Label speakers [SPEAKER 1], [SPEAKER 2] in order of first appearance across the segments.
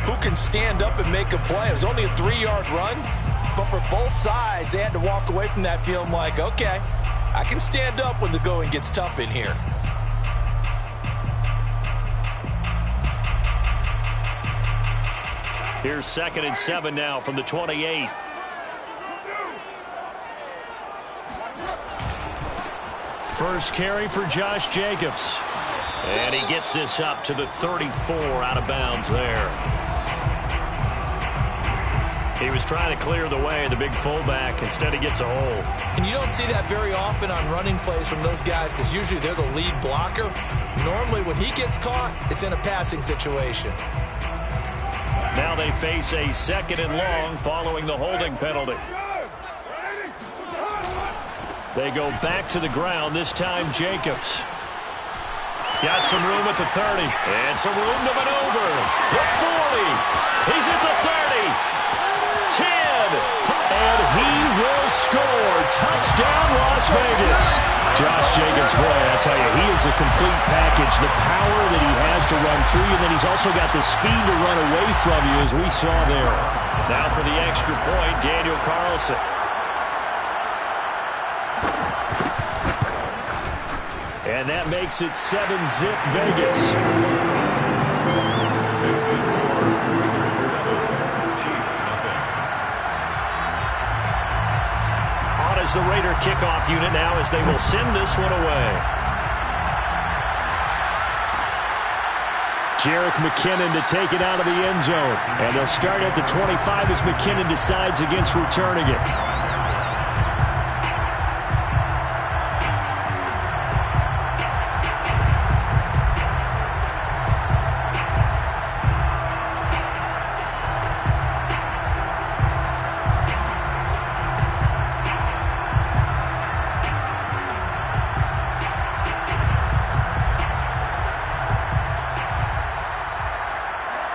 [SPEAKER 1] who can stand up and make a play. It was only a 3-yard run, but for both sides, they had to walk away from that feeling like, okay, I can stand up when the going gets tough in here.
[SPEAKER 2] Here's 2nd and 7 now from the 28. First carry for Josh Jacobs. And he gets this up to the 34, out of bounds there. He was trying to clear the way, the big fullback. Instead, he gets a hole.
[SPEAKER 1] And you don't see that very often on running plays from those guys because usually they're the lead blocker. Normally, when he gets caught, it's in a passing situation.
[SPEAKER 2] Now they face a 2nd and long following the holding penalty. They go back to the ground, this time Jacobs. Got some room at the 30. And some room to maneuver. The 40. He's at the 30. 10. And he will score. Touchdown, Las Vegas. Josh Jacobs, boy, I tell you, he is a complete package. The power that he has to run through you, and then he's also got the speed to run away from you, as we saw there. Now for the extra point, Daniel Carlson. And that makes it 7-zip Vegas. On as the Raider kickoff unit now as they will send this one away. Jerick McKinnon to take it out of the end zone. And they'll start at the 25 as McKinnon decides against returning it.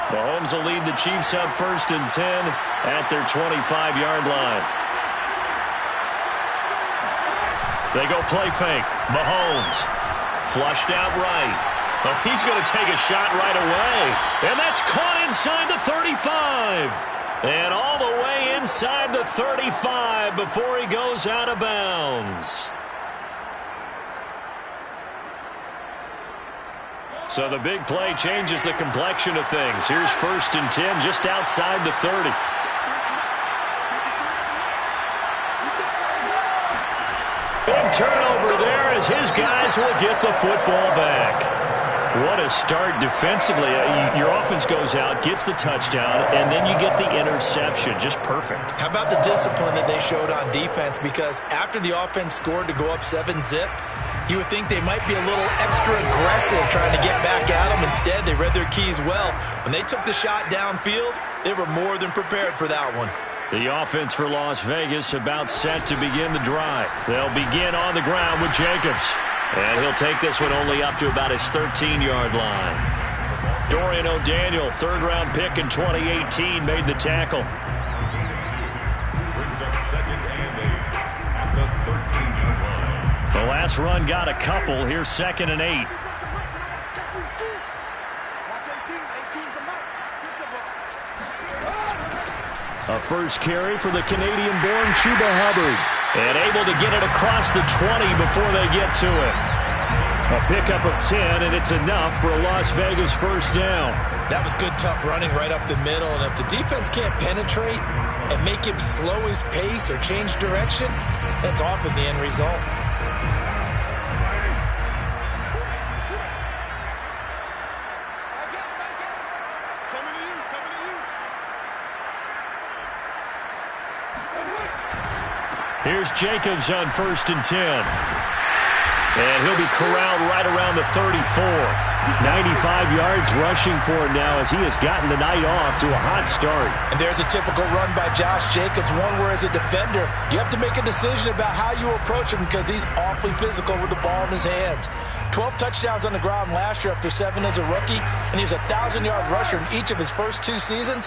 [SPEAKER 2] Mahomes will lead the Chiefs up 1st and 10 at their 25-yard line. They go play fake. Mahomes flushed out right. Oh, he's going to take a shot right away. And that's caught inside the 35. And all the way inside the 35 before he goes out of bounds. So the big play changes the complexion of things. Here's 1st and 10 just outside the 30. Big turnover there as his guys will get the football back. What a start defensively. Your offense goes out, gets the touchdown, and then you get the interception. Just perfect. How about the discipline that they showed on defense? Because after the offense scored to go up 7-zip, you would think they might be a little extra aggressive trying to get back at them. Instead, they read their keys well. When they took the shot downfield, they were more than prepared for that one. The offense for Las Vegas about set to begin the drive. They'll begin on the ground with Jacobs. And he'll take this one only up to about his 13-yard line. Dorian O'Daniel, 3rd-round pick in 2018, made the tackle. Brings up 2nd and 8 at the 13-yard line. The last run got a couple. Here's 2nd and 8. A first carry for the Canadian-born Chuba Hubbard. And able to get it across the 20 before they get to it. A pickup of 10, and it's enough for a Las Vegas 1st down. That was good, tough running right up the middle. And if the defense can't penetrate and make him slow his pace or change direction, that's often the end result. Here's Jacobs on 1st and 10. And he'll be corralled right around the 34. 95 yards rushing for him now as he has gotten the night off to a hot start. And there's a typical run by Josh Jacobs, one where as a defender, you have to make a decision about how you approach him because he's awfully physical with the ball in his hands. 12 touchdowns on the ground last year after 7 as a rookie, and he was a 1,000-yard rusher in each of his first 2 seasons.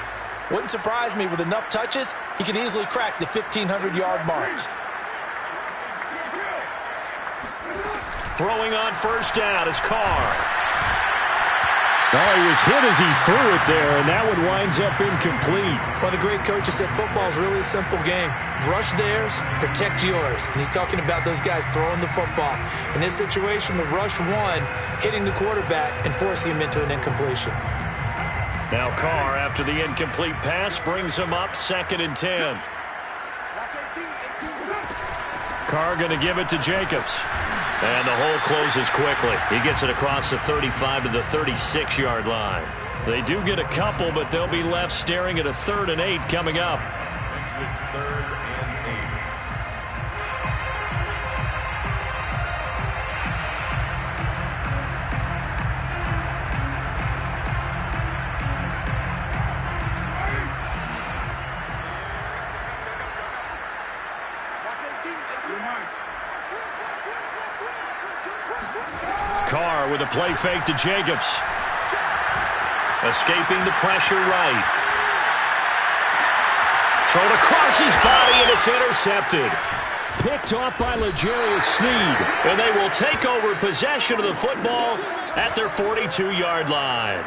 [SPEAKER 2] Wouldn't surprise me with enough touches, he could easily crack the 1,500-yard mark. Throwing on 1st down is Carr. Oh, he was hit as he threw it there, and that one winds up incomplete.
[SPEAKER 1] Well, the great coach said football is really a simple game. Rush theirs, protect yours. And he's talking about those guys throwing the football. In this situation, the rush won, hitting the quarterback and forcing him into an incompletion.
[SPEAKER 2] Now Carr, after the incomplete pass, brings him up 2nd and 10. Carr going to give it to Jacobs. And the hole closes quickly. He gets it across the 35 to the 36-yard line. They do get a couple, but they'll be left staring at a 3rd and 8 coming up. Carr with a play fake to Jacobs. Escaping the pressure right. Thrown across his body, and it's intercepted. Picked off by L'Jarius Sneed. And they will take over possession of the football at their 42-yard line.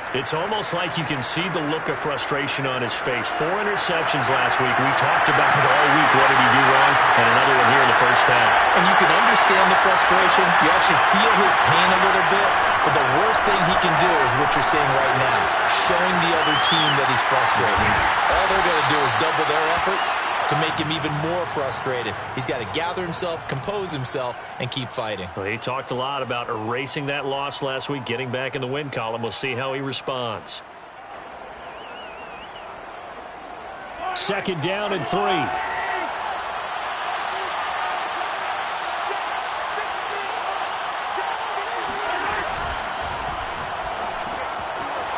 [SPEAKER 2] It's almost like you can see the look of frustration on his face. 4 interceptions last week. We talked about it all week. What did he do wrong? And another one here in the first half.
[SPEAKER 1] And you can understand the frustration. You actually feel his pain a little bit. But the worst thing he can do is what you're seeing right now, showing the other team that he's frustrated. All they're going to do is double their efforts to make him even more frustrated. He's got to gather himself, compose himself, and keep fighting.
[SPEAKER 2] Well, he talked a lot about erasing that loss last week, getting back in the win column. We'll see how he responds. 2nd down and 3.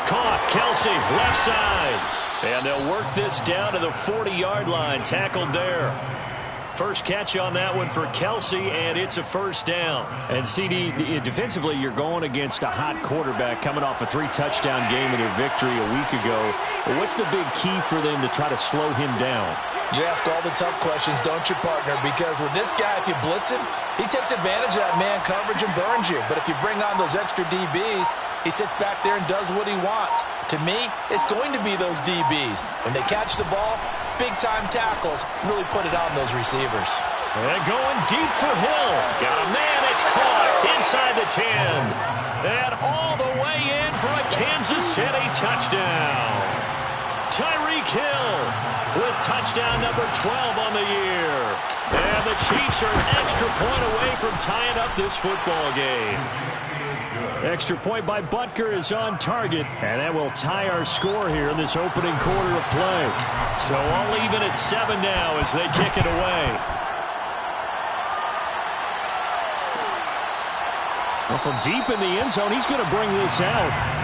[SPEAKER 2] Caught, Kelsey, left side. And they'll work this down to the 40-yard line. Tackled there. First catch on that one for Kelsey, and it's a 1st down. And CD, defensively, you're going against a hot quarterback coming off a 3-touchdown game in their victory a week ago. But what's the big key for them to try to slow him down?
[SPEAKER 1] You ask all the tough questions, don't you, partner? Because with this guy, if you blitz him, he takes advantage of that man coverage and burns you. But if you bring on those extra DBs, he sits back there and does what he wants. To me, it's going to be those DBs. When they catch the ball, big-time tackles really put it on those receivers.
[SPEAKER 2] And going deep for Hill. Got a man, it's caught inside the 10. And all the way in for a Kansas City touchdown. Tyreek Hill with touchdown number 12 on the year. And the Chiefs are an extra point away from tying up this football game. Extra point by Butker is on target, and that will tie our score here in this opening quarter of play. So all even at 7 now as they kick it away. Well, from deep in the end zone, he's going to bring this out.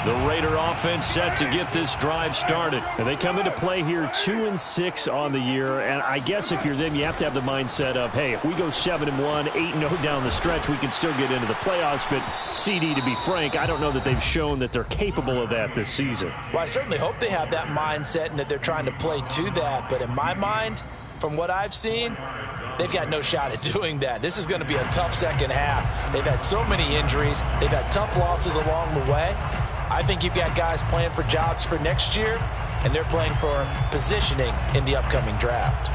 [SPEAKER 2] The Raider offense set to get this drive started. And they come into play here 2-6 on the year. And I guess if you're them, you have to have the mindset of, hey, if we go 7-1, 8-0 down the stretch, we can still get into the playoffs. But CD, to be frank, I don't know that they've shown that they're capable of that this season.
[SPEAKER 1] Well, I certainly hope they have that mindset and that they're trying to play to that. But in my mind, from what I've seen, they've got no shot at doing that. This is going to be a tough second half. They've had so many injuries. They've had tough losses along the way. I think you've got guys playing for jobs for next year, and they're playing for positioning in the upcoming draft.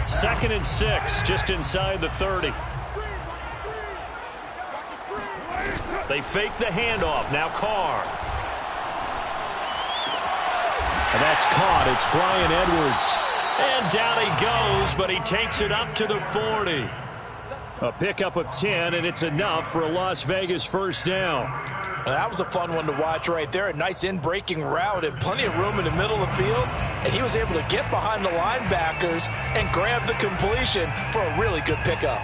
[SPEAKER 2] 2nd and 6, just inside the 30. They fake the handoff. Now Carr. And that's caught. It's Brian Edwards. And down he goes, but he takes it up to the 40. A pickup of 10, and it's enough for a Las Vegas 1st down.
[SPEAKER 1] That was a fun one to watch right there. A nice in-breaking route and plenty of room in the middle of the field. And he was able to get behind the linebackers and grab the completion for a really good pickup.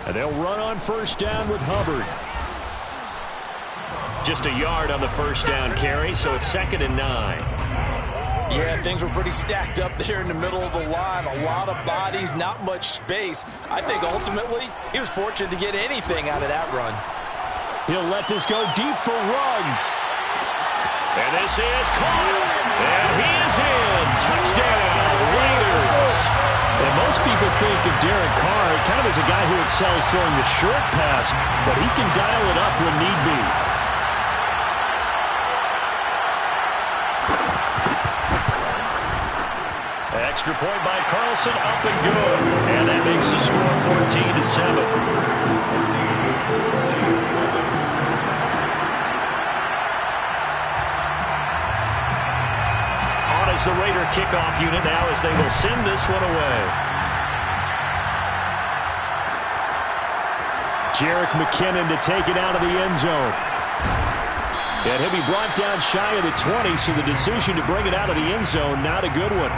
[SPEAKER 2] And they'll run on 1st down with Hubbard. Just a yard on the 1st down carry, so it's 2nd and 9.
[SPEAKER 1] Yeah, things were pretty stacked up there in the middle of the line. A lot of bodies, not much space. I think ultimately he was fortunate to get anything out of that run.
[SPEAKER 2] He'll let this go deep for Ruggs. And this is caught. And he is in. Touchdown, Raiders. And most people think of Derek Carr kind of as a guy who excels throwing the short pass, but he can dial it up when need be. Extra point by Carlson, up and good. And that makes the score 14-7. On as the Raider kickoff unit now as they will send this one away. Jerick McKinnon to take it out of the end zone. And he'll be brought down shy of the 20, so the decision to bring it out of the end zone, not a good one.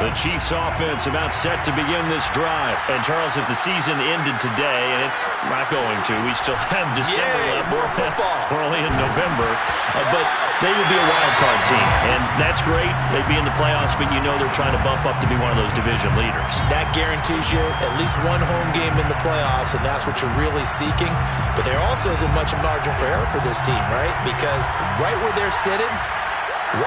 [SPEAKER 2] The Chiefs offense about set to begin this drive. And, Charles, if the season ended today, and it's not going to, we still have December left.
[SPEAKER 1] More football.
[SPEAKER 2] We're only in November. But they would be a wild card team. And that's great. They'd be in the playoffs, but you know they're trying to bump up to be one of those division leaders.
[SPEAKER 1] That guarantees you at least one home game in the playoffs, and that's what you're really seeking. But there also isn't much margin for error for this team, right? Because right where they're sitting,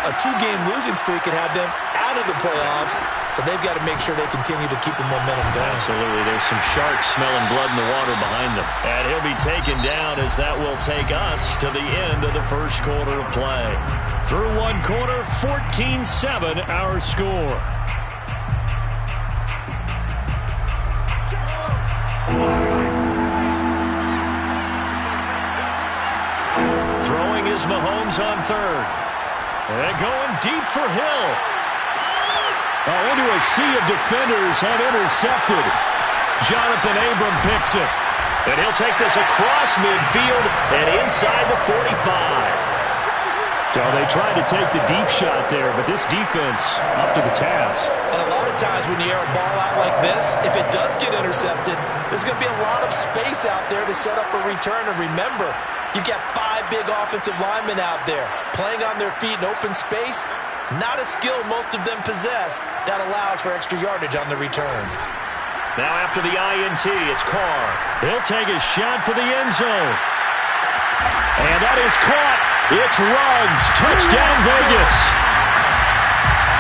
[SPEAKER 1] a 2-game losing streak could have them out of the playoffs, so they've got to make sure they continue to keep the momentum going.
[SPEAKER 2] Absolutely. There's some sharks smelling blood in the water behind them. And he'll be taken down as that will take us to the end of the first quarter of play. Through one quarter, 14-7 our score. Throwing is Mahomes on third. And going deep for Hill. Into a sea of defenders and intercepted. Jonathan Abram picks it. And he'll take this across midfield and inside the 45. So they tried to take the deep shot there, but this defense up to the task.
[SPEAKER 1] And a lot of times when you air a ball out like this, if it does get intercepted, there's going to be a lot of space out there to set up a return. And remember, you've got 5 big offensive linemen out there playing on their feet in open space. Not a skill most of them possess that allows for extra yardage on the return.
[SPEAKER 2] Now after the INT, it's Carr. He'll take a shot for the end zone. And that is caught. It's Ruggs. Touchdown, Vegas.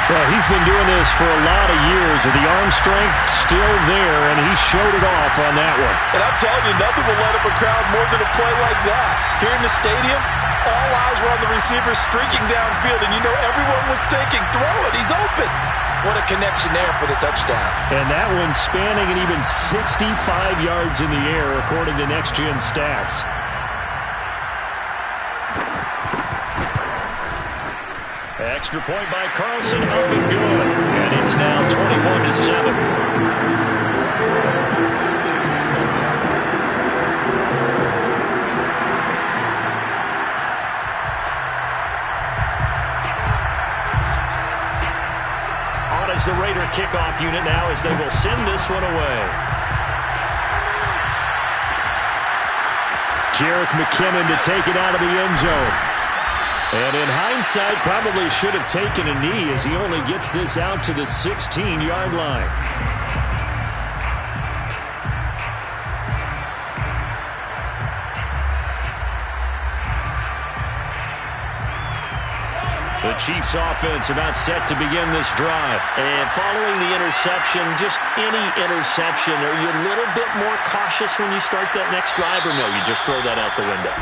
[SPEAKER 2] Well, he's been doing this for a lot of years, with the arm strength still there, and he showed it off on that one.
[SPEAKER 1] And I'm telling you, nothing will light up a crowd more than a play like that. Here in the stadium, all eyes were on the receiver streaking downfield, and you know everyone was thinking, throw it, he's open. What a connection there for the touchdown.
[SPEAKER 2] And that one spanning an even 65 yards in the air, according to Next Gen Stats. Extra point by Carlson, up and good. And it's now 21-7. On as the Raider kickoff unit now as they will send this one away. Jerick McKinnon to take it out of the end zone. And in hindsight, probably should have taken a knee as he only gets this out to the 16-yard line. The Chiefs offense about set to begin this drive. And following the interception, just any interception, are you a little bit more cautious when you start that next drive, or no, you just throw that out the window?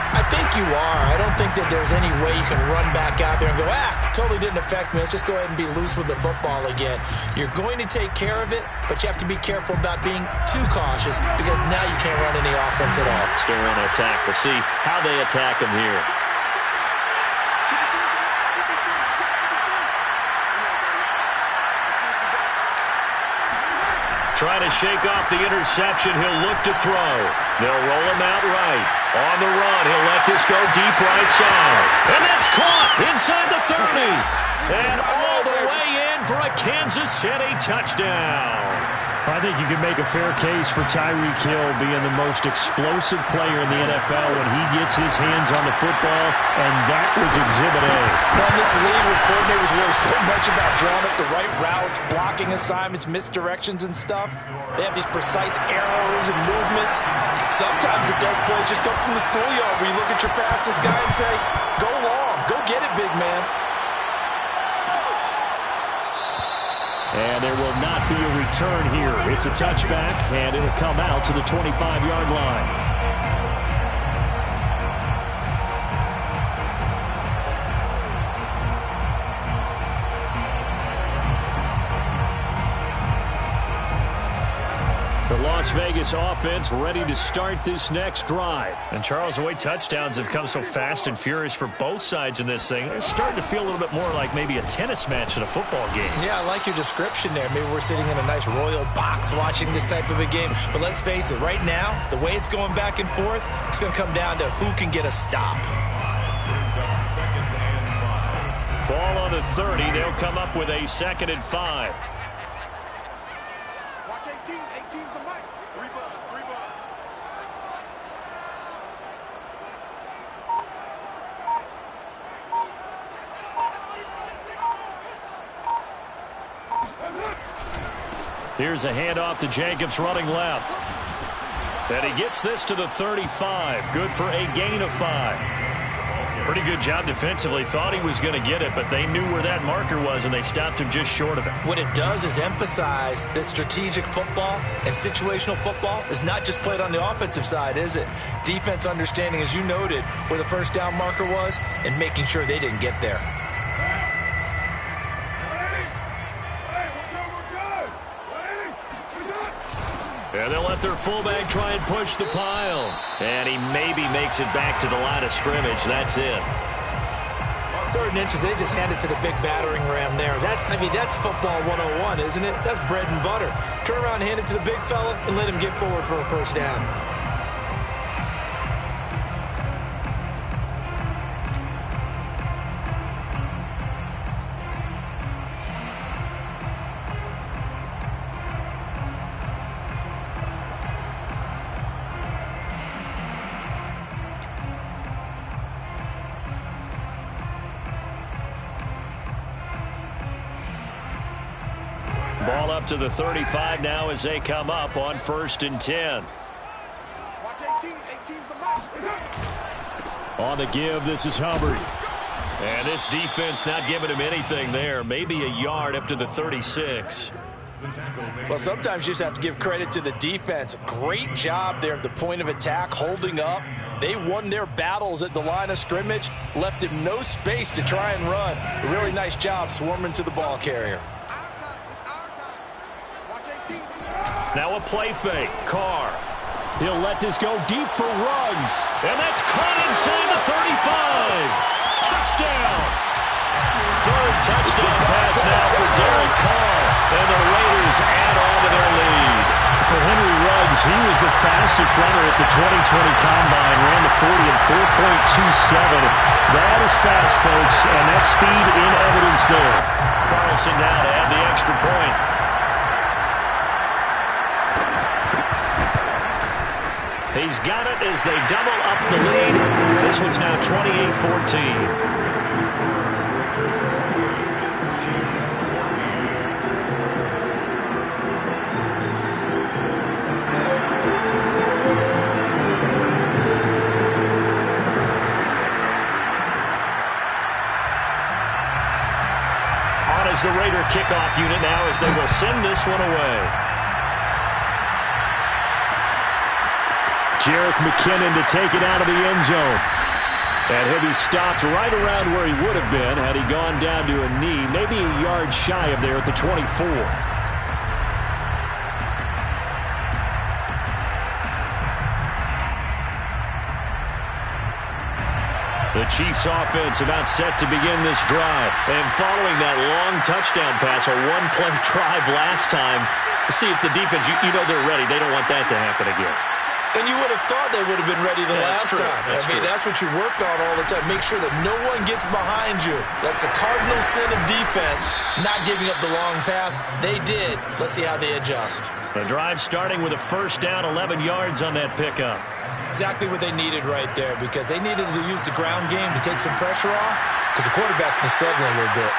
[SPEAKER 1] I think you are. I don't think that there's any way you can run back out there and go, totally didn't affect me. Let's just go ahead and be loose with the football again. You're going to take care of it, but you have to be careful about being too cautious because now you can't run any offense at all.
[SPEAKER 2] Stay on attack. We'll see how they attack him here. Trying to shake off the interception. He'll look to throw. They'll roll him out right. On the run, he'll let this go deep right side. And that's caught inside the 30. And all the way in for a Kansas City touchdown.
[SPEAKER 3] I think you can make a fair case for Tyreek Hill being the most explosive player in the NFL when he gets his hands on the football, and that was Exhibit A.
[SPEAKER 1] Well, in this league where coordinators worry so much about drawing up the right routes, blocking assignments, misdirections and stuff, they have these precise arrows and movements. Sometimes the best plays just come from the schoolyard where you look at your fastest guy and say, go long, go get it, big man.
[SPEAKER 2] And there will not be a return here. It's a touchback, and it'll come out to the 25-yard line. The Las Vegas offense ready to start this next drive. And, Charles, the way touchdowns have come so fast and furious for both sides in this thing, it's starting to feel a little bit more like maybe a tennis match in a football game.
[SPEAKER 1] Yeah, I like your description there. Maybe we're sitting in a nice royal box watching this type of a game. But let's face it, right now, the way it's going back and forth, it's going to come down to who can get a stop.
[SPEAKER 2] Ball on the 30. They'll come up with a 2nd and 5.
[SPEAKER 4] Watch 18. 18's the mic. 3 buzz. 3 buzz.
[SPEAKER 2] Here's a handoff to Jacobs running left. And he gets this to the 35. Good for a gain of 5. Pretty good job defensively. Thought he was going to get it, but they knew where that marker was, and they stopped him just short of it.
[SPEAKER 1] What it does is emphasize that strategic football and situational football is not just played on the offensive side, is it? Defense understanding, as you noted, where the first down marker was and making sure they didn't get there.
[SPEAKER 2] And they'll let their fullback try and push the pile. And he maybe makes it back to the line of scrimmage. That's it.
[SPEAKER 1] 3rd and inches, they just hand it to the big battering ram there. That's football 101, isn't it? That's bread and butter. Turn around and hand it to the big fella and let him get forward for a first down.
[SPEAKER 2] Ball up to the 35 now as they come up on 1st and 10.
[SPEAKER 4] Watch 18. 18's the mic.
[SPEAKER 2] On the give, this is Hubbard. And this defense not giving him anything there. Maybe a yard up to the 36.
[SPEAKER 1] Well, sometimes you just have to give credit to the defense. Great job there at the point of attack, holding up. They won their battles at the line of scrimmage, left him no space to try and run. A really nice job swarming to the ball carrier.
[SPEAKER 2] Now a play fake. Carr. He'll let this go deep for Ruggs. And that's caught inside the 35. Touchdown. 3rd touchdown pass now for Derek Carr. And the Raiders add on to their lead.
[SPEAKER 3] For Henry Ruggs, he was the fastest runner at the 2020 Combine. Ran the 40 in 4.27. That is fast, folks, and that speed in evidence there.
[SPEAKER 2] Carlson now to add the extra point. He's got it as they double up the lead. This one's now 28-14. On is the Raider kickoff unit now as they will send this one away.
[SPEAKER 3] Jerick McKinnon to take it out of the end zone. And he'll be stopped right around where he would have been had he gone down to a knee, maybe a yard shy of there at the 24.
[SPEAKER 2] The Chiefs offense about set to begin this drive. And following that long touchdown pass, a one-play drive last time, see if the defense, you know they're ready. They don't want that to happen again.
[SPEAKER 1] And you would have thought they would have been ready the last time. That's what you work on all the time. Make sure that no one gets behind you. That's the cardinal sin of defense, not giving up the long pass. They did. Let's see how they adjust.
[SPEAKER 2] The drive starting with a first down, 11 yards on that pickup.
[SPEAKER 1] Exactly what they needed right there, because they needed to use the ground game to take some pressure off, because the quarterback's been struggling a little bit.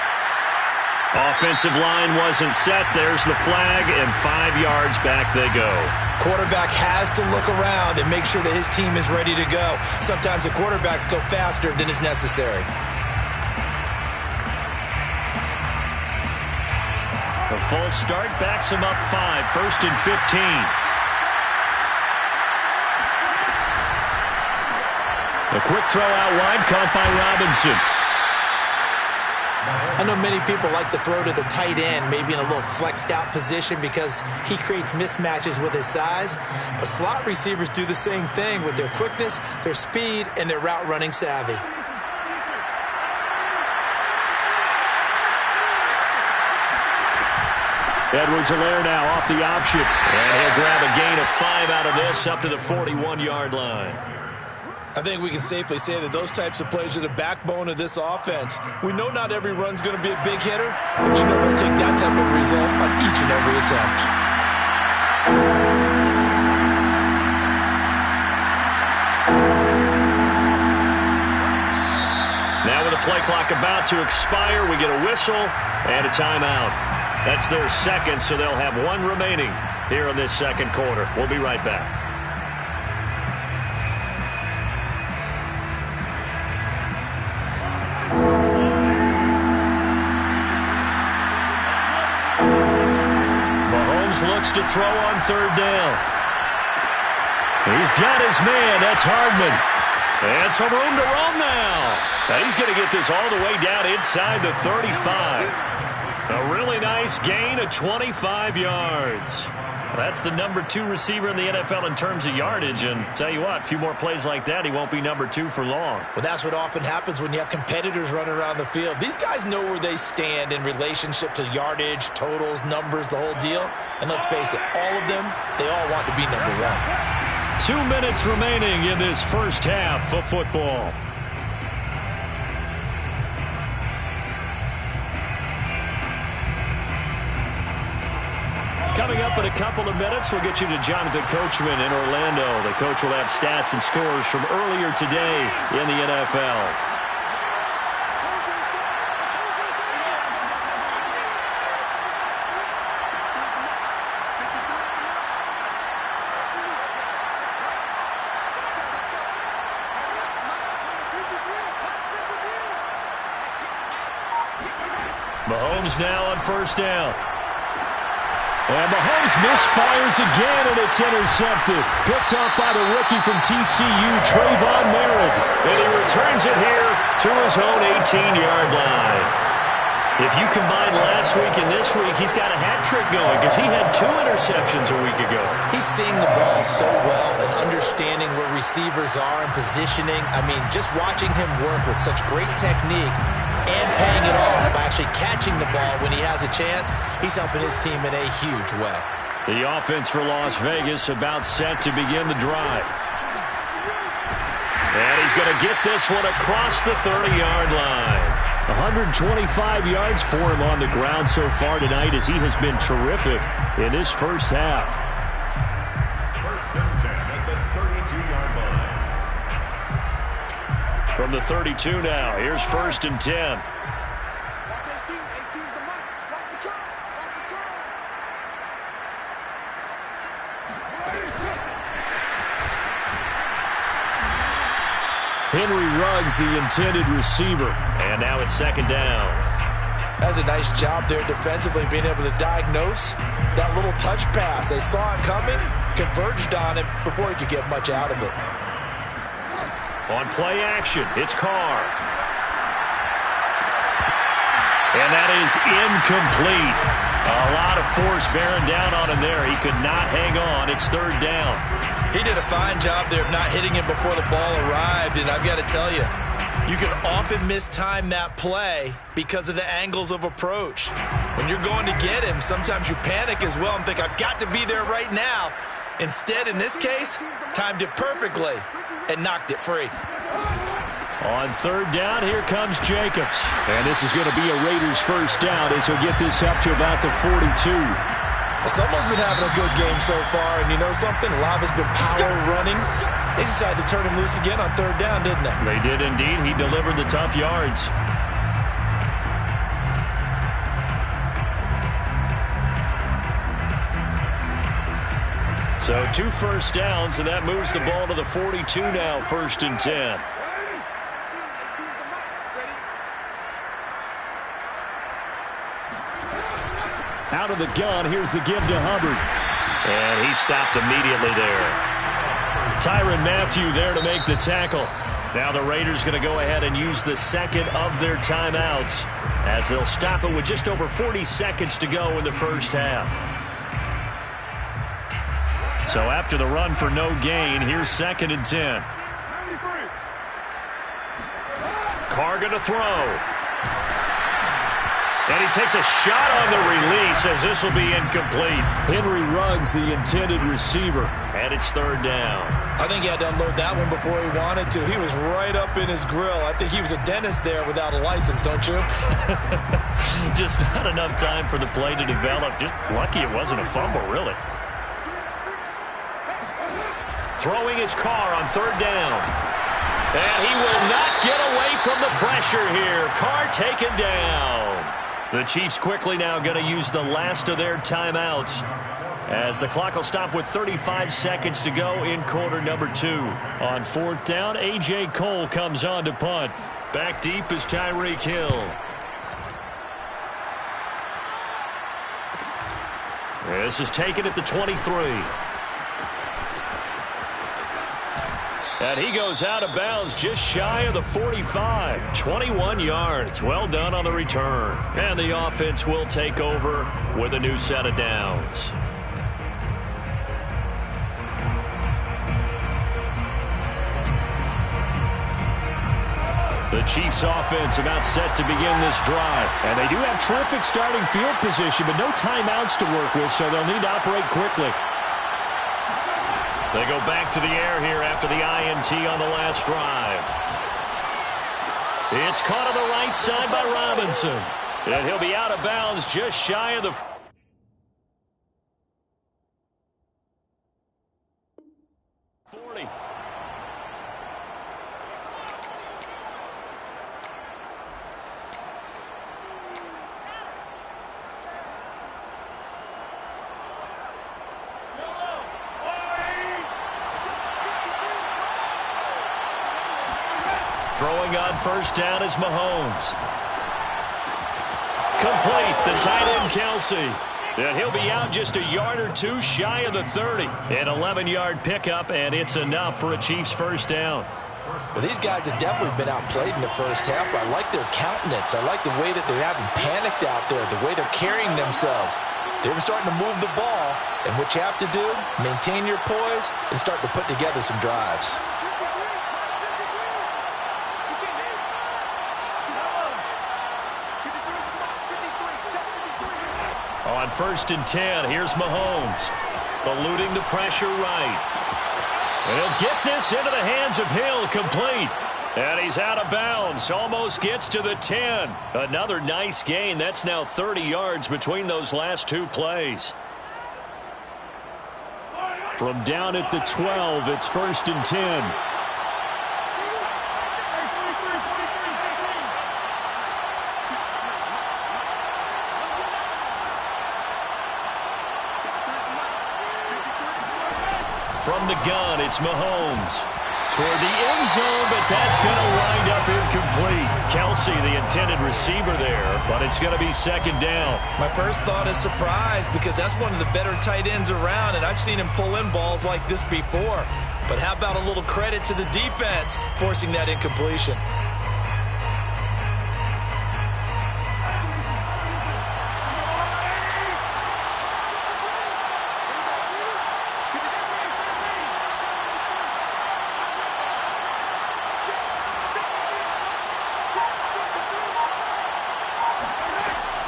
[SPEAKER 2] Offensive line wasn't set. There's the flag, and 5 yards back they go.
[SPEAKER 1] Quarterback has to look around and make sure that his team is ready to go. Sometimes the quarterbacks go faster than is necessary.
[SPEAKER 2] The false start backs him up 5, 1st and 15. The quick throw out wide, caught by Robinson.
[SPEAKER 1] I know many people like to throw to the tight end, maybe in a little flexed out position because he creates mismatches with his size. But slot receivers do the same thing with their quickness, their speed, and their route running savvy.
[SPEAKER 2] Edwards-Helaire now off the option. And he'll grab a gain of 5 out of this up to the 41-yard line.
[SPEAKER 1] I think we can safely say that those types of plays are the backbone of this offense. We know not every run's going to be a big hitter, but you know they'll take that type of result on each and every attempt.
[SPEAKER 2] Now with the play clock about to expire, we get a whistle and a timeout. That's their second, so they'll have 1 remaining here in this second quarter. We'll be right back. Looks to throw on 3rd down. He's got his man. That's Hardman. And some room to roam now. Now he's going to get this all the way down inside the 35. A really nice gain of 25 yards. That's the number 2 receiver in the NFL in terms of yardage. And tell you what, a few more plays like that, he won't be number 2 for long.
[SPEAKER 1] Well, that's what often happens when you have competitors running around the field. These guys know where they stand in relationship to yardage, totals, numbers, the whole deal. And let's face it, all of them, they all want to be number 1.
[SPEAKER 2] 2 minutes remaining in this first half of football. Coming up in a couple of minutes, we'll get you to Jonathan Coachman in Orlando. The coach will have stats and scores from earlier today in the NFL. Mahomes now on 1st down. And Mahomes misfires again, and it's intercepted. Picked off by the rookie from TCU, Trayvon Merritt. And he returns it here to his own 18-yard line. If you combine last week and this week, he's got a hat trick going because he had 2 interceptions a week ago.
[SPEAKER 1] He's seeing the ball so well and understanding where receivers are and positioning. I mean, just watching him work with such great technique and paying it off by actually catching the ball when he has a chance, he's helping his team in a huge way.
[SPEAKER 2] The offense for Las Vegas about set to begin the drive. And he's going to get this one across the 30-yard line. 125 yards for him on the ground so far tonight as he has been terrific in this first half.
[SPEAKER 5] 1st and 10 at the 32-yard line.
[SPEAKER 2] From the 32 now, here's 1st and 10.
[SPEAKER 4] Watch 18. 18's the mark. Watch the curl. Watch the curl.
[SPEAKER 2] Henry Ruggs, the intended receiver. And now it's 2nd down.
[SPEAKER 1] That's a nice job there defensively, being able to diagnose that little touch pass. They saw it coming, converged on it before he could get much out of it.
[SPEAKER 2] On play action, it's Carr. And that is incomplete. A lot of force bearing down on him there. He could not hang on. It's 3rd down.
[SPEAKER 1] He did a fine job there of not hitting him before the ball arrived, and I've got to tell you, you can often mistime that play because of the angles of approach. When you're going to get him, sometimes you panic as well and think, I've got to be there right now. Instead, in this case, timed it perfectly and knocked it free.
[SPEAKER 2] On third down, here comes Jacobs.
[SPEAKER 3] And this is going to be a Raiders first down as he'll get this up to about the 42.
[SPEAKER 1] Well, someone's been having a good game so far, and you know something? A lot has been power running. They decided to turn him loose again on third down, didn't they?
[SPEAKER 2] They did indeed. He delivered the tough yards. So 2 first downs, and that moves the ball to the 42 now, 1st and 10.
[SPEAKER 3] Out of the gun, here's the give to Hubbard.
[SPEAKER 2] And he stopped immediately there. Tyrann Mathieu there to make the tackle. Now the Raiders going to go ahead and use the second of their timeouts as they'll stop it with just over 40 seconds to go in the first half. So after the run for no gain, here's 2nd and 10. Carr going to throw. And he takes a shot on the release as this will be incomplete.
[SPEAKER 3] Henry Ruggs, the intended receiver.
[SPEAKER 2] And it's 3rd down.
[SPEAKER 1] I think he had to unload that one before he wanted to. He was right up in his grill. I think he was a dentist there without a license, don't you?
[SPEAKER 2] Just not enough time for the play to develop. Just lucky it wasn't a fumble, really. Throwing his Carr on 3rd down. And he will not get away from the pressure here. Carr taken down. The Chiefs quickly now going to use the last of their timeouts as the clock will stop with 35 seconds to go in quarter number 2. On 4th down, A.J. Cole comes on to punt. Back deep is Tyreek Hill. This is taken at the 23. And he goes out of bounds just shy of the 45. 21 yards. Well done on the return. And the offense will take over with a new set of downs. The Chiefs offense about set to begin this drive.
[SPEAKER 3] And they do have terrific starting field position, but no timeouts to work with, so they'll need to operate quickly.
[SPEAKER 2] They go back to the air here after the INT on the last drive. It's caught on the right side by Robinson. And he'll be out of bounds just shy of the 40. Throwing on 1st down is Mahomes. Complete, the tight end Kelsey. And he'll be out just a yard or two shy of the 30. An 11-yard pickup, and it's enough for a Chiefs first down.
[SPEAKER 1] Well, these guys have definitely been outplayed in the first half. I like their countenance. I like the way that they haven't panicked out there, the way they're carrying themselves. They were starting to move the ball, and what you have to do, maintain your poise and start to put together some drives.
[SPEAKER 2] On 1st and 10, here's Mahomes. Eluding the pressure right. And he'll get this into the hands of Hill, complete. And he's out of bounds, almost gets to the 10. Another nice gain. That's now 30 yards between those last 2 plays.
[SPEAKER 3] From down at the 12, it's 1st and 10.
[SPEAKER 2] From the gun, it's Mahomes. Toward the end zone, but that's going to wind up incomplete. Kelsey, the intended receiver there, but it's going to be 2nd down.
[SPEAKER 1] My first thought is surprise because that's one of the better tight ends around, and I've seen him pull in balls like this before. But how about a little credit to the defense forcing that incompletion?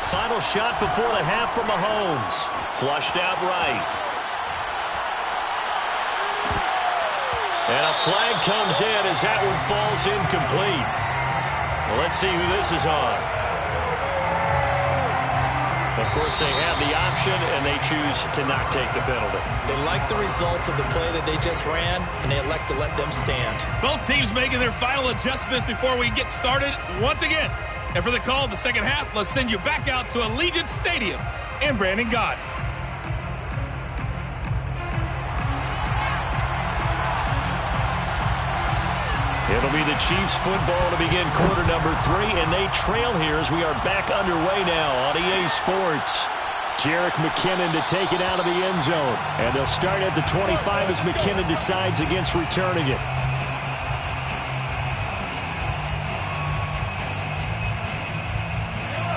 [SPEAKER 2] Final shot before the half from Mahomes. Flushed out right. And a flag comes in as that one falls incomplete. Well, let's see who this is on. Of course, they have the option, and they choose to not take the penalty.
[SPEAKER 1] They like the results of the play that they just ran, and they elect to let them stand.
[SPEAKER 6] Both teams making their final adjustments before we get started once again. And for the call of the second half, let's send you back out to Allegiant Stadium in Brandon Gott.
[SPEAKER 2] It'll be the Chiefs football to begin quarter number 3, and they trail here as we are back underway now on EA Sports.
[SPEAKER 3] Jerick McKinnon to take it out of the end zone. And they'll start at the 25 as McKinnon decides against returning it.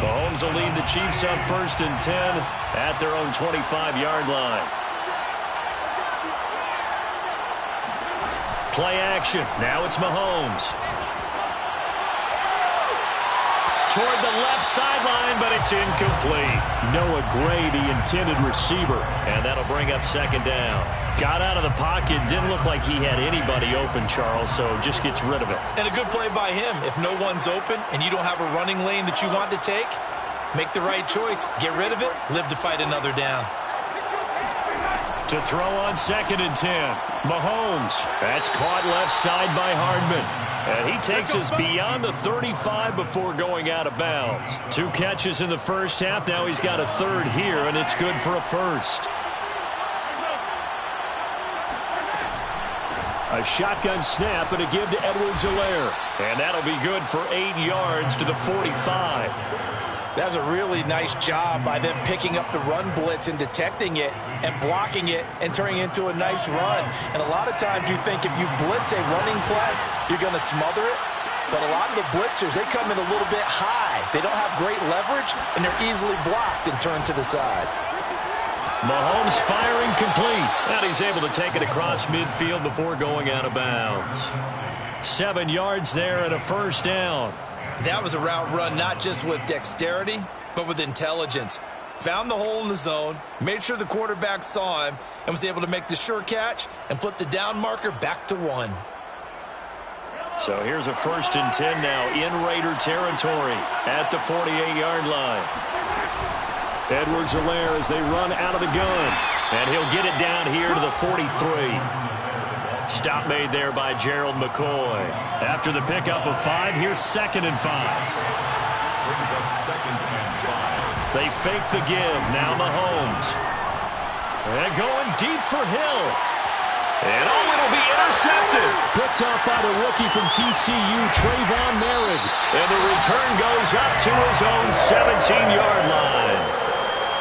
[SPEAKER 2] Mahomes will lead the Chiefs on 1st and 10 at their own 25-yard line. Play action. Now it's Mahomes. Toward the left sideline, but it's incomplete.
[SPEAKER 3] Noah Gray, the intended receiver.
[SPEAKER 2] And that'll bring up 2nd down. Got out of the pocket. Didn't look like he had anybody open, Charles, so just gets rid of it.
[SPEAKER 1] And a good play by him. If no one's open and you don't have a running lane that you want to take, make the right choice. Get rid of it. Live to fight another down.
[SPEAKER 2] To throw on 2nd and 10. Mahomes. That's caught left side by Hardman. And he takes us beyond the 35 before going out of bounds. 2 catches in the first half. Now he's got a 3rd here, and it's good for a 1st.
[SPEAKER 3] A shotgun snap and a give to Edwards-Helaire.
[SPEAKER 2] And that'll be good for 8 yards to the 45.
[SPEAKER 1] That's a really nice job by them picking up the run blitz and detecting it and blocking it and turning it into a nice run. And a lot of times you think if you blitz a running play, you're going to smother it. But a lot of the blitzers, they come in a little bit high. They don't have great leverage, and they're easily blocked and turned to the side.
[SPEAKER 2] Mahomes firing complete. And he's able to take it across midfield before going out of bounds. 7 yards there and a 1st down.
[SPEAKER 1] That was a route run not just with dexterity, but with intelligence. Found the hole in the zone, made sure the quarterback saw him, and was able to make the sure catch and flip the down marker back to 1.
[SPEAKER 2] So here's a 1st and 10 now in Raider territory at the 48-yard line.
[SPEAKER 3] Edwards-Helaire as they run out of the gun.
[SPEAKER 2] And he'll get it down here to the 43. Stop made there by Gerald McCoy. After the pickup of 5, here's 2nd and 5.
[SPEAKER 5] Brings up 2nd and 5.
[SPEAKER 2] They fake the give. Now Mahomes. And going deep for Hill. And it'll be intercepted.
[SPEAKER 3] Picked up by the rookie from TCU, Trayvon Merritt.
[SPEAKER 2] And the return goes up to his own 17-yard line.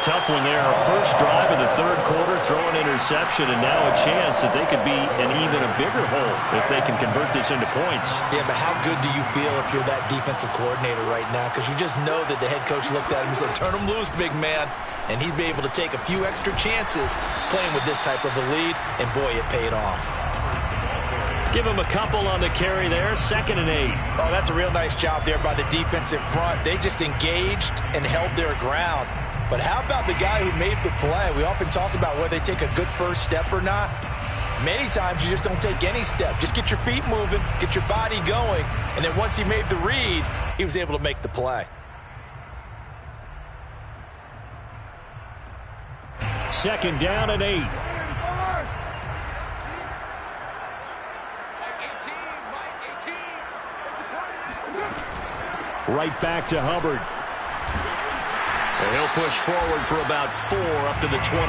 [SPEAKER 2] Tough one there. First drive of the 3rd quarter, throw an interception, and now a chance that they could be in even a bigger hole if they can convert this into points.
[SPEAKER 1] Yeah, but how good do you feel if you're that defensive coordinator right now? Because you just know that the head coach looked at him and said, turn him loose, big man. And he'd be able to take a few extra chances playing with this type of a lead, and boy, it paid off.
[SPEAKER 2] Give him a couple on the carry there, 2nd and 8.
[SPEAKER 1] Oh, that's a real nice job there by the defensive front. They just engaged and held their ground. But how about the guy who made the play? We often talk about whether they take a good first step or not. Many times you just don't take any step. Just get your feet moving, get your body going, and then once he made the read, he was able to make the play.
[SPEAKER 3] 2nd down and 8. Right back to Hubbard.
[SPEAKER 2] And he'll push forward for about 4 up to the 23.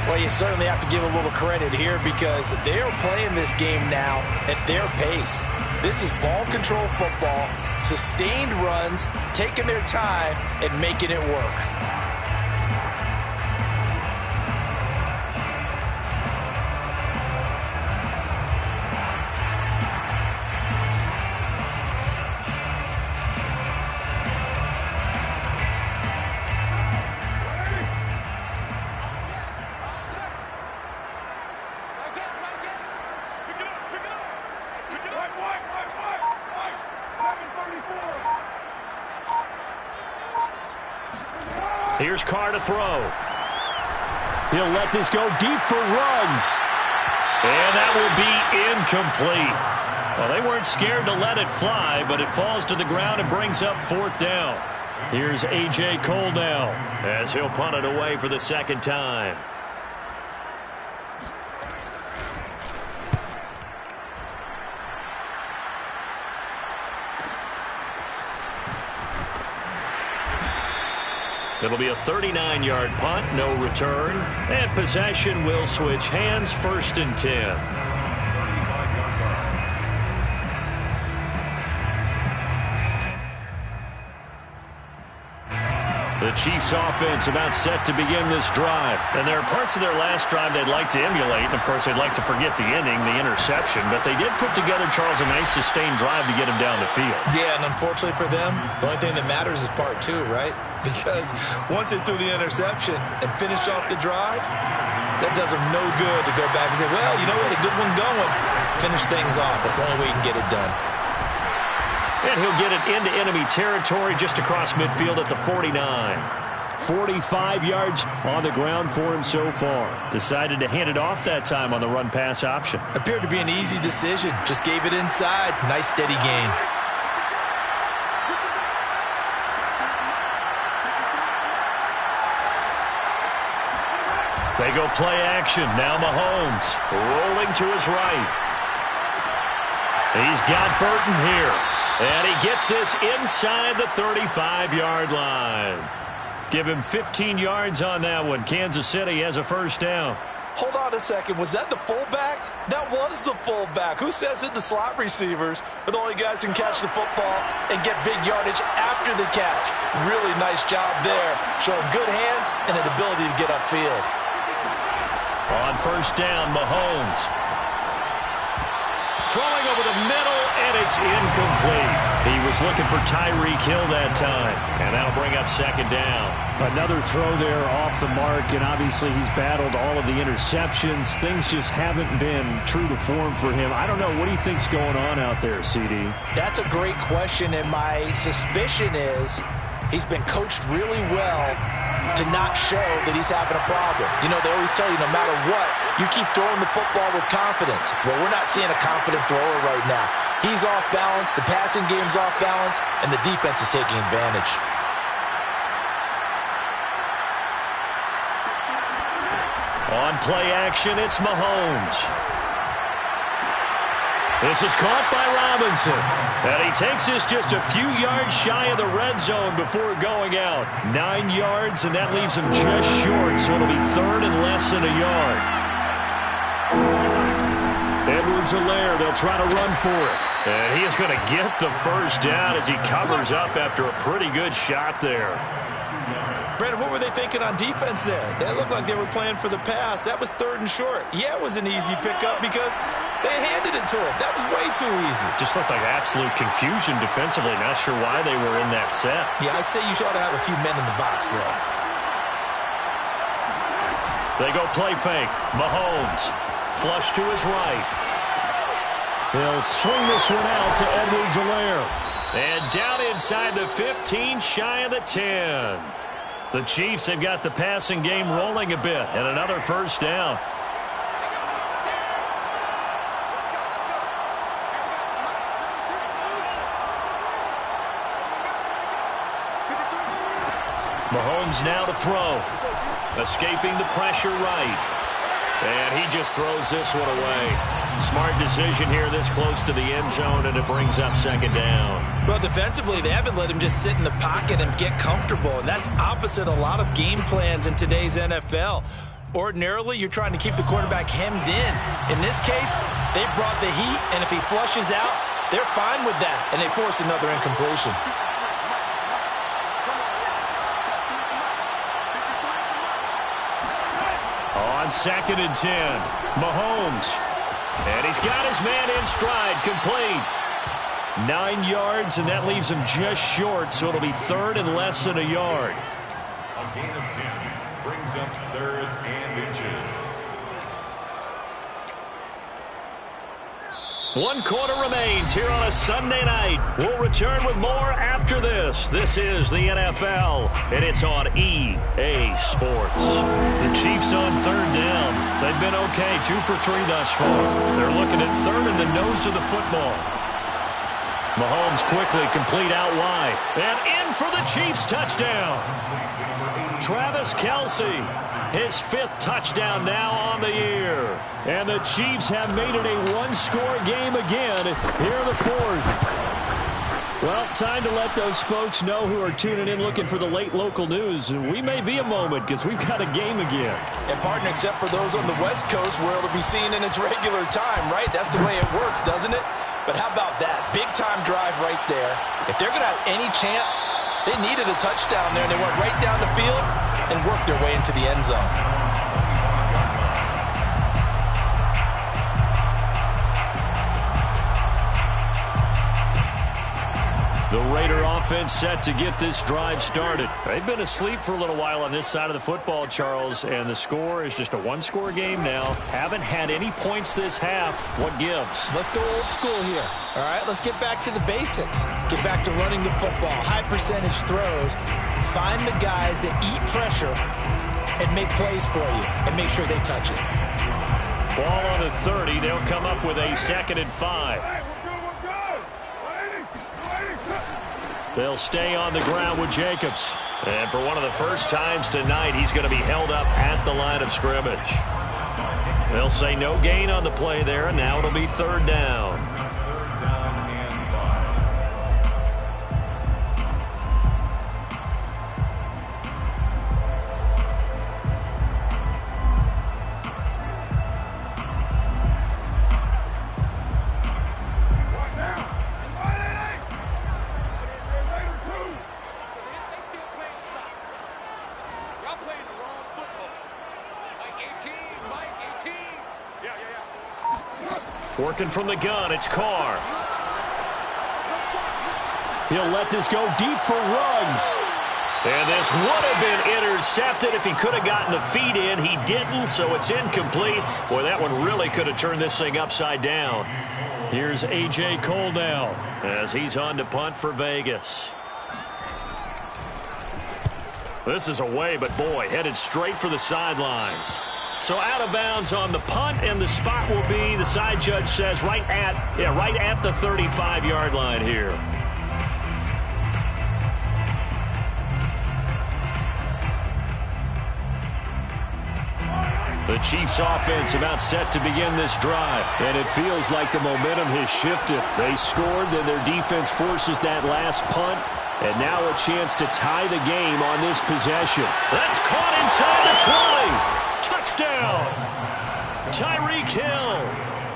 [SPEAKER 1] Well, you certainly have to give a little credit here because they're playing this game now at their pace. This is ball control football, sustained runs, taking their time and making it work.
[SPEAKER 2] Here's Carr to throw.
[SPEAKER 3] He'll let this go deep for Ruggs.
[SPEAKER 2] And that will be incomplete. Well, they weren't scared to let it fly, but it falls to the ground and brings up 4th down. Here's A.J. Cole now as he'll punt it away for the second time. It'll be a 39-yard punt, no return. And possession will switch hands, 1st and 10. The Chiefs offense about set to begin this drive. And there are parts of their last drive they'd like to emulate. And, of course, they'd like to forget the ending, the interception. But they did put together, Charles, a nice sustained drive to get him down the field.
[SPEAKER 1] Yeah, and unfortunately for them, the only thing that matters is part 2, right? Because once they threw the interception and finished off the drive, that does them no good to go back and say, well, you know, we had a good one going. Finish things off. That's the only way you can get it done.
[SPEAKER 2] And he'll get it into enemy territory just across midfield at the 49.
[SPEAKER 3] 45 yards on the ground for him so far.
[SPEAKER 2] Decided to hand it off that time on the run-pass option.
[SPEAKER 1] Appeared to be an easy decision. Just gave it inside. Nice, steady gain.
[SPEAKER 2] They go play action. Now Mahomes rolling to his right. He's got Burton here. And he gets this inside the 35-yard line. Give him 15 yards on that one. Kansas City has a 1st down.
[SPEAKER 1] Hold on a second. Was that the fullback? That was the fullback. Who says it? The slot receivers are the only guys who can catch the football and get big yardage after the catch. Really nice job there. Showing good hands and an ability to get upfield.
[SPEAKER 2] On 1st down, Mahomes. Throwing over the middle, and it's incomplete. He was looking for Tyreek Hill that time, and that'll bring up 2nd down.
[SPEAKER 3] Another throw there off the mark, and obviously he's battled all of the interceptions. Things just haven't been true to form for him. I don't know. What do you think's going on out there, CD?
[SPEAKER 1] That's a great question, and my suspicion is he's been coached really well to not show that he's having a problem. You know, they always tell you no matter what, you keep throwing the football with confidence. Well, we're not seeing a confident thrower right now. He's off balance, the passing game's off balance, and the defense is taking advantage.
[SPEAKER 2] On play action, it's Mahomes. This is caught by Robinson. And he takes this just a few yards shy of the red zone before going out. 9 yards, and that leaves him just short, so it'll be 3rd and less than a yard.
[SPEAKER 3] Edwards-Helaire, they'll try to run for it.
[SPEAKER 2] And he is going to get the 1st down as he covers up after a pretty good shot there.
[SPEAKER 1] Brandon, what were they thinking on defense there? That looked like they were playing for the pass. That was 3rd and short. Yeah, it was an easy pickup because they handed it to him. That was way too easy.
[SPEAKER 2] Just looked like absolute confusion defensively. Not sure why they were in that set.
[SPEAKER 1] Yeah, I'd say you ought to have a few men in the box there.
[SPEAKER 2] They go play fake. Mahomes. Flush to his right.
[SPEAKER 3] They'll swing this one out to Edwards-Helaire.
[SPEAKER 2] And down inside the 15, shy of the 10. The Chiefs have got the passing game rolling a bit, and another 1st down. Mahomes now to throw. Escaping the pressure right. And he just throws this one away. Smart decision here this close to the end zone, and it brings up 2nd down.
[SPEAKER 1] Well, defensively, they haven't let him just sit in the pocket and get comfortable, and that's opposite a lot of game plans in today's NFL. Ordinarily, you're trying to keep the quarterback hemmed in. In this case, they brought the heat, and if he flushes out, they're fine with that, and they force another incompletion.
[SPEAKER 2] On 2nd and 10, Mahomes. And he's got his man in stride, complete. 9 yards, and that leaves him just short, so it'll be 3rd and less than a yard.
[SPEAKER 5] A gain of 10 brings up 3rd and inches.
[SPEAKER 2] 1 quarter remains here on a Sunday night. We'll return with more after this. This is the NFL, and it's on EA Sports.
[SPEAKER 3] The Chiefs on 3rd down. They've been okay, 2 for 3 thus far. They're looking at 3rd in the nose of the football. Mahomes quickly complete out wide. And in for the Chiefs touchdown. Travis Kelce, his 5th touchdown now on the year. And the Chiefs have made it a one-score game again here in the 4th. Well, time to let those folks know who are tuning in looking for the late local news. We may be a moment because we've got a game again.
[SPEAKER 1] And, partner, except for those on the West Coast where it'll be seen in its regular time, right? That's the way it works, doesn't it? But how about that? Big-time drive right there. If they're going to have any chance, they needed a touchdown there, and they went right down the field and worked their way into the end zone.
[SPEAKER 3] The Raider offense set to get this drive started. They've been asleep for a little while on this side of the football, Charles, and the score is just a one-score game now. Haven't had any points this half. What gives?
[SPEAKER 7] Let's go old school here. All right, let's get back to the basics. Get back to running the football, high percentage throws. Find the guys that eat pressure and make plays for you and make sure they touch it.
[SPEAKER 3] Ball on the 30. They'll come up with a 2nd and 5. They'll stay on the ground with Jacobs. And for one of the first times tonight, he's going to be held up at the line of scrimmage. They'll say no gain on the play there, and now it'll be 3rd down. Working from the gun, it's Carr. He'll let this go deep for Ruggs. And this would have been intercepted if he could have gotten the feet in. He didn't, so it's incomplete. Boy, that one really could have turned this thing upside down. Here's A.J. Cole now as he's on to punt for Vegas. This is away, but boy, headed straight for the sidelines. So out of bounds on the punt, and the spot will be, the side judge says, right at the 35-yard line here. The Chiefs offense about set to begin this drive, and it feels like the momentum has shifted. They scored, then their defense forces that last punt, and now a chance to tie the game on this possession. That's caught inside the 20. Touchdown! Tyreek Hill,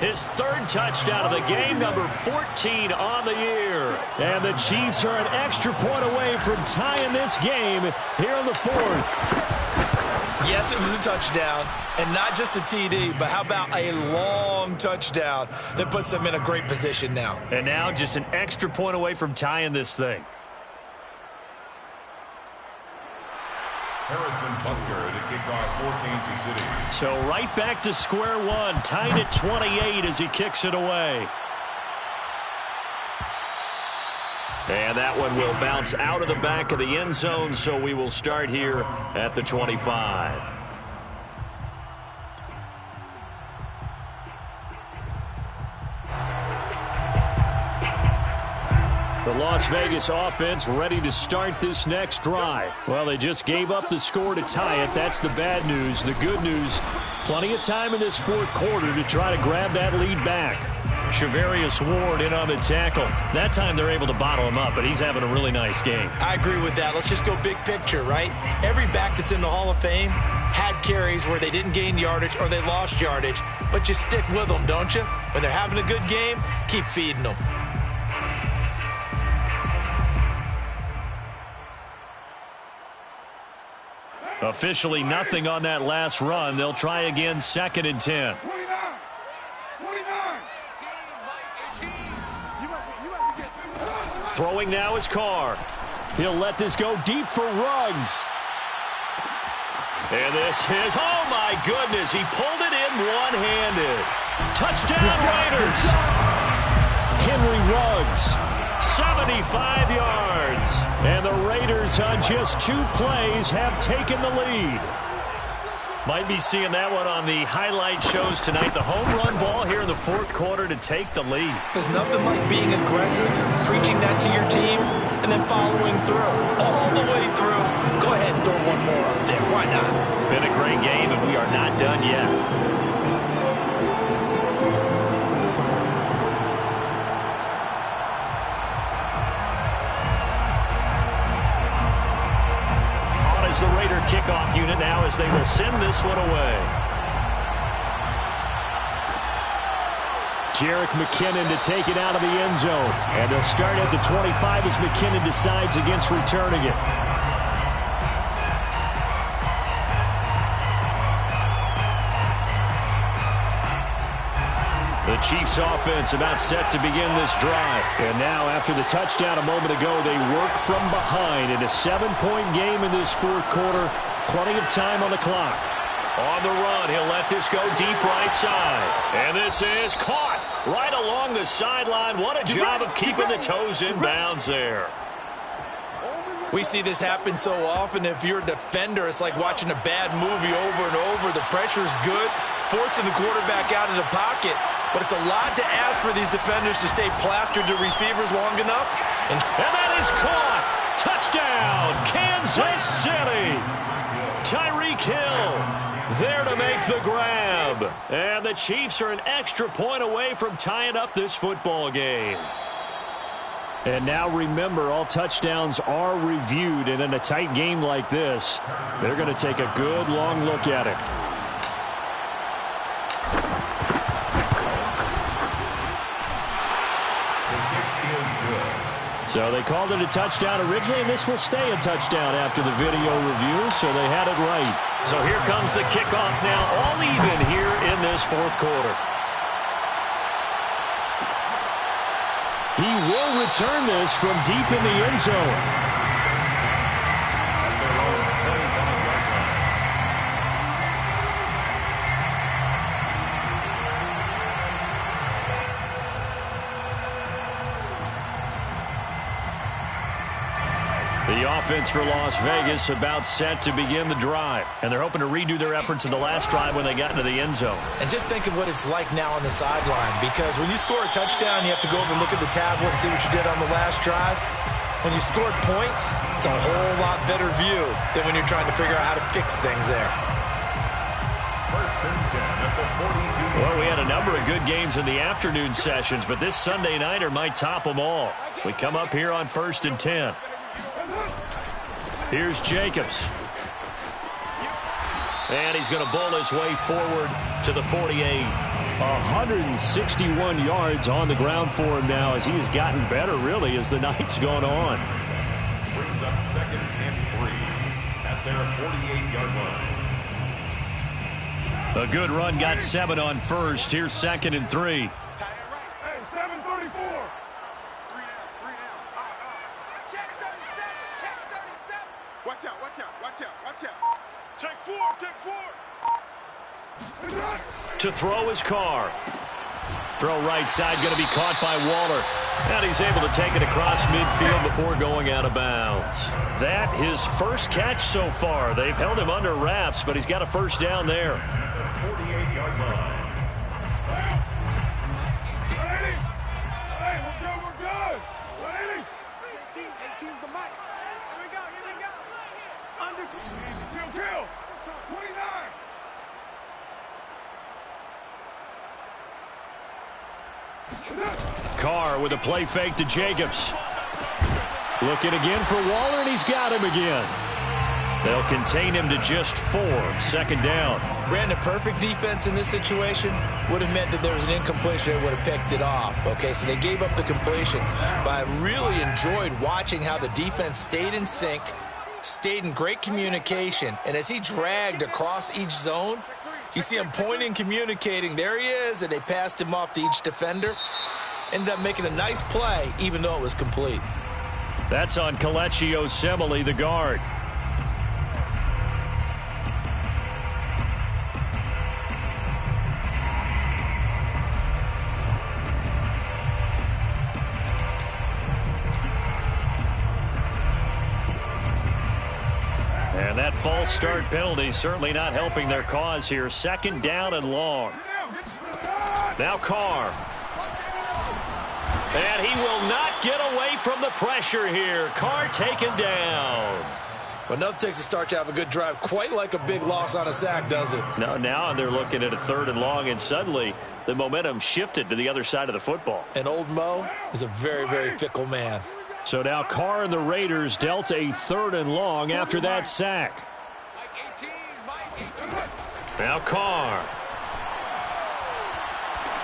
[SPEAKER 3] his 3rd touchdown of the game, number 14 on the year. And the Chiefs are an extra point away from tying this game here in the 4th.
[SPEAKER 7] Yes, it was a touchdown, and not just a TD, but how about a long touchdown that puts them in a great position now.
[SPEAKER 3] And now just an extra point away from tying this thing.
[SPEAKER 5] Harrison Butker to kick off for Kansas City.
[SPEAKER 3] So right back to square one, tied at 28 as he kicks it away. And that one will bounce out of the back of the end zone, so we will start here at the 25. The Las Vegas offense ready to start this next drive. Well, they just gave up the score to tie it. That's the bad news. The good news, plenty of time in this 4th quarter to try to grab that lead back. Shavarius Ward in on the tackle. That time they're able to bottle him up, but he's having a really nice game.
[SPEAKER 7] I agree with that. Let's just go big picture, right? Every back that's in the Hall of Fame had carries where they didn't gain yardage or they lost yardage, but you stick with them, don't you? When they're having a good game, keep feeding them.
[SPEAKER 3] Officially nothing on that last run. They'll try again, 2nd and 10.
[SPEAKER 4] 29.
[SPEAKER 3] Throwing now is Carr. He'll let this go deep for Ruggs. And this is, oh my goodness, he pulled it in one-handed. Touchdown Raiders.
[SPEAKER 2] Henry Ruggs. 75 yards. And the Raiders on just 2 plays have taken the lead. Might be seeing that one on the highlight shows tonight. The home run ball here in the 4th quarter to take the lead.
[SPEAKER 7] There's nothing like being aggressive, preaching that to your team, and then following through. All the way through. Go ahead and throw one more up there. Why not?
[SPEAKER 2] Been a great game, and we are not done yet. The Raider kickoff unit now as they will send this one away. Jerick McKinnon to take it out of the end zone. And they'll start at the 25 as McKinnon decides against returning it. The Chiefs offense about set to begin this drive. And now after the touchdown a moment ago, they work from behind in a 7-point game in this 4th quarter. Plenty of time on the clock. On the run, he'll let this go deep right side. And this is caught right along the sideline. What a job of keeping the toes in bounds there.
[SPEAKER 7] We see this happen so often. If you're a defender, it's like watching a bad movie over and over. The pressure's good, forcing the quarterback out of the pocket. But it's a lot to ask for these defenders to stay plastered to receivers long enough.
[SPEAKER 2] And that is caught. Touchdown, Kansas City. Tyreek Hill there to make the grab. And the Chiefs are an extra point away from tying up this football game. And now remember, all touchdowns are reviewed. And in a tight game like this, they're going to take a good long look at it. So they called it a touchdown originally, and this will stay a touchdown after the video review, so they had it right. So here comes the kickoff now, all even here in this 4th quarter. He will return this from deep in the end zone. The offense for Las Vegas about set to begin the drive. And they're hoping to redo their efforts in the last drive when they got into the end zone.
[SPEAKER 7] And just think of what it's like now on the sideline. Because when you score a touchdown, you have to go over and look at the tablet and see what you did on the last drive. When you scored points, it's a whole lot better view than when you're trying to figure out how to fix things there.
[SPEAKER 5] First and 10 at the 42.
[SPEAKER 2] Well, we had a number of good games in the afternoon sessions, but this Sunday nighter might top them all. So we come up here on 1st and 10. Here's Jacobs. And he's going to bowl his way forward to the 48. 161 yards on the ground for him now as he has gotten better, really, as the night's gone on.
[SPEAKER 5] Brings up 2nd and 3 at their 48-yard line.
[SPEAKER 2] A good run got 7 on first. Here's 2nd and 3.
[SPEAKER 4] Hey, 734. Three down. Check 37. Watch out. Take 4.
[SPEAKER 2] To throw his car. Throw right side, going to be caught by Waller. And he's able to take it across midfield before going out of bounds. That his first catch so far. They've held him under wraps, but he's got a first down there.
[SPEAKER 5] 48-yard line.
[SPEAKER 4] Ready? Hey, we're good. Ready? 18's the mic. Here we go. Under. Kill. 29.
[SPEAKER 2] Carr with a play fake to Jacobs. Looking again for Waller, and he's got him again. They'll contain him to just 4. 2nd down.
[SPEAKER 7] Brandon, perfect defense in this situation would have meant that there was an incompletion that would have picked it off. Okay, so they gave up the completion. But I really enjoyed watching how the defense stayed in sync, stayed in great communication, and as he dragged across each zone, you see him pointing, communicating. There he is, and they passed him off to each defender. Ended up making a nice play, even though it was complete.
[SPEAKER 2] That's on Kelechi Osemele, the guard. And that false start penalty certainly not helping their cause here. Second down and long. Now Carr. And he will not get away from the pressure here. Carr taken down.
[SPEAKER 1] Well, nothing takes a start to have a good drive, quite like a big loss on a sack, does it?
[SPEAKER 2] No, now they're looking at a third and long, and suddenly the momentum shifted to the other side of the football.
[SPEAKER 1] And old Mo is a very, very fickle man.
[SPEAKER 2] So now Carr and the Raiders dealt a third and long after that sack. Now Carr.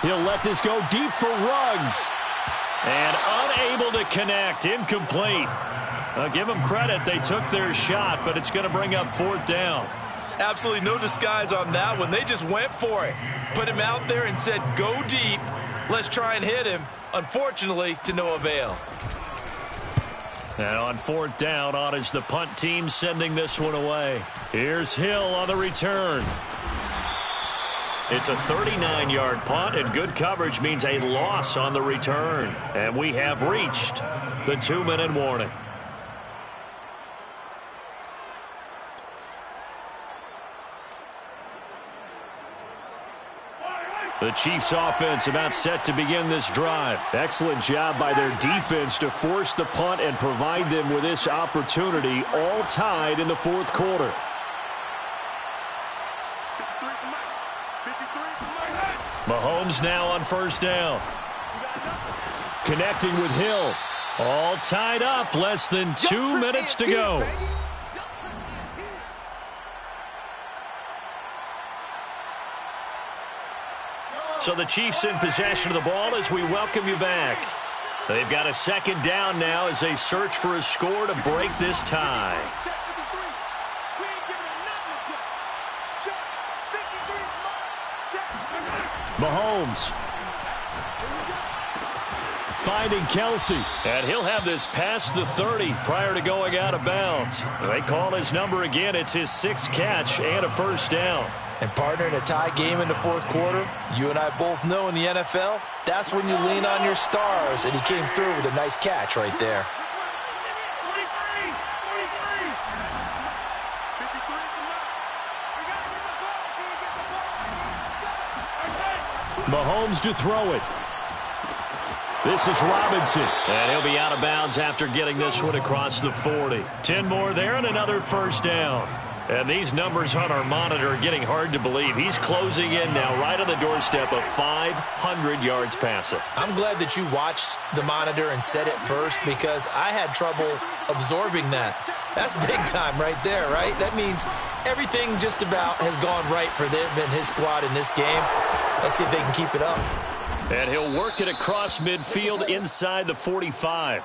[SPEAKER 2] He'll let this go deep for Ruggs. And unable to connect. Incomplete. Give them credit. They took their shot, but it's going to bring up fourth down.
[SPEAKER 1] Absolutely no disguise on that one. They just went for it. Put him out there and said, go deep. Let's try and hit him. Unfortunately, to no avail.
[SPEAKER 2] And on fourth down, on is the punt team sending this one away. Here's Hill on the return. It's a 39-yard punt, and good coverage means a loss on the return. And we have reached the 2-minute warning. The Chiefs offense about set to begin this drive. Excellent job by their defense to force the punt and provide them with this opportunity, all tied in the fourth quarter. Mahomes now on first down. Connecting with Hill. All tied up, less than 2 minutes to go. So the Chiefs in possession of the ball as we welcome you back. They've got a second down now as they search for a score to break this tie. Mahomes finding Kelsey, and he'll have this past the 30 prior to going out of bounds. They call his number again. It's his 6th catch and a first down.
[SPEAKER 1] And partner, in a tie game in the fourth quarter, you and I both know in the NFL, that's when you lean on your stars, and he came through with a nice catch right there.
[SPEAKER 2] Mahomes to throw it. This is Robinson. And he'll be out of bounds after getting this one across the 40. 10 more there and another first down. And these numbers on our monitor are getting hard to believe. He's closing in now right on the doorstep of 500 yards passing.
[SPEAKER 1] I'm glad that you watched the monitor and said it first because I had trouble absorbing that. That's big time right there, right? That means everything just about has gone right for them and his squad in this game. Let's see if they can keep it up.
[SPEAKER 2] And he'll work it across midfield inside the 45.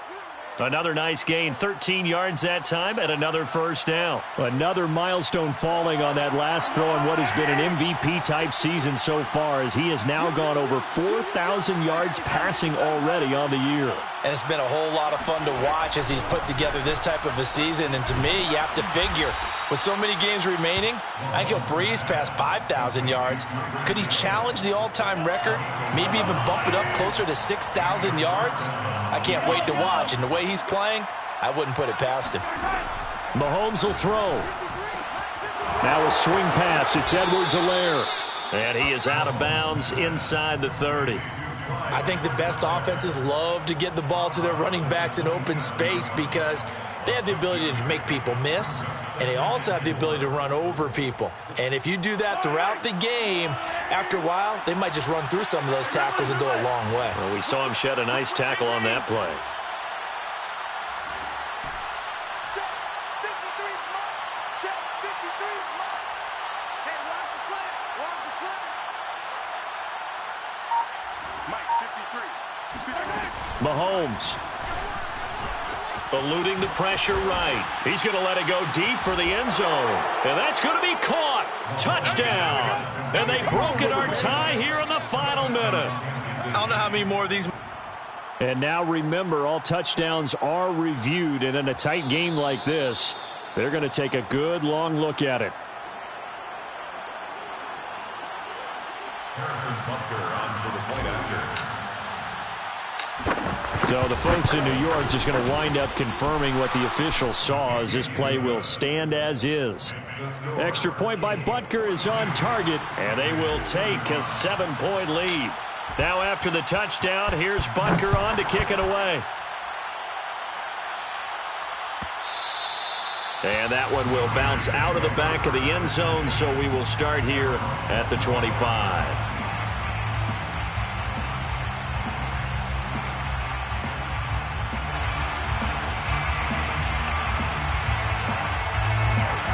[SPEAKER 2] Another nice gain, 13 yards that time, and another first down. Another milestone falling on that last throw in what has been an MVP-type season so far, as he has now gone over 4,000 yards passing already on the year.
[SPEAKER 1] And it's been a whole lot of fun to watch as he's put together this type of a season. And to me, you have to figure, with so many games remaining, I think he'll breeze past 5,000 yards. Could he challenge the all-time record? Maybe even bump it up closer to 6,000 yards? I can't wait to watch. And the way he's playing, I wouldn't put it past him.
[SPEAKER 2] Mahomes will throw. Now a swing pass. It's Edwards-Helaire. And he is out of bounds inside the 30.
[SPEAKER 1] I think the best offenses love to get the ball to their running backs in open space because they have the ability to make people miss, and they also have the ability to run over people. And if you do that throughout the game, after a while, they might just run through some of those tackles and go a long way.
[SPEAKER 2] Well, we saw him shed a nice tackle on that play. Mahomes eluding the pressure right. He's going to let it go deep for the end zone. And that's going to be caught. Touchdown. And they've broken our tie here in the final minute.
[SPEAKER 1] I don't know how many more of these.
[SPEAKER 2] And now remember, all touchdowns are reviewed. And in a tight game like this, they're going to take a good long look at it.
[SPEAKER 5] Harrison Butker on for the point after.
[SPEAKER 2] So the folks in New York just going to wind up confirming what the officials saw, as this play will stand as is. Extra point by Butker is on target, and they will take a 7-point lead. Now after the touchdown, here's Butker on to kick it away. And that one will bounce out of the back of the end zone, so we will start here at the 25.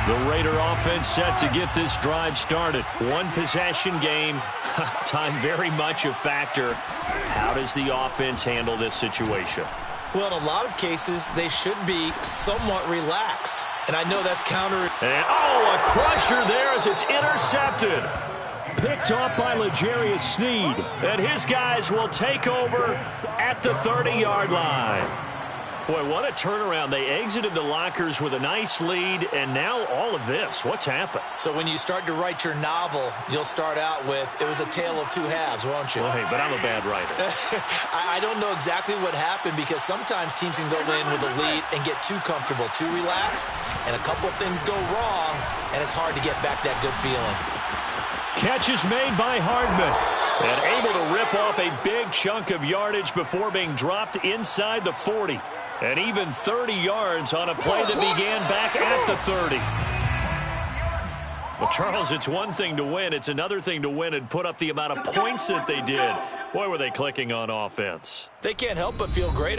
[SPEAKER 2] The Raider offense set to get this drive started. One possession game. Time very much a factor. How does the offense handle this situation?
[SPEAKER 7] Well, in a lot of cases, they should be somewhat relaxed. And I know that's counter.
[SPEAKER 2] And, oh, a crusher there as it's intercepted. Picked off by L'Jarius Sneed. And his guys will take over at the 30-yard line. Boy, what a turnaround. They exited the lockers with a nice lead, and now all of this. What's happened?
[SPEAKER 7] So when you start to write your novel, you'll start out with, it was a tale of two halves, won't you?
[SPEAKER 2] Well, hey, but I'm a bad writer.
[SPEAKER 7] I don't know exactly what happened, because sometimes teams can go in with a lead and get too comfortable, too relaxed, and a couple things go wrong, and it's hard to get back that good feeling.
[SPEAKER 2] Catch is made by Hardman, and able to rip off a big chunk of yardage before being dropped inside the 40. And even 30 yards on a play that began back at the 30. Well, Charles, it's one thing to win. It's another thing to win and put up the amount of points that they did. Boy, were they clicking on offense.
[SPEAKER 7] They can't help but feel great about it.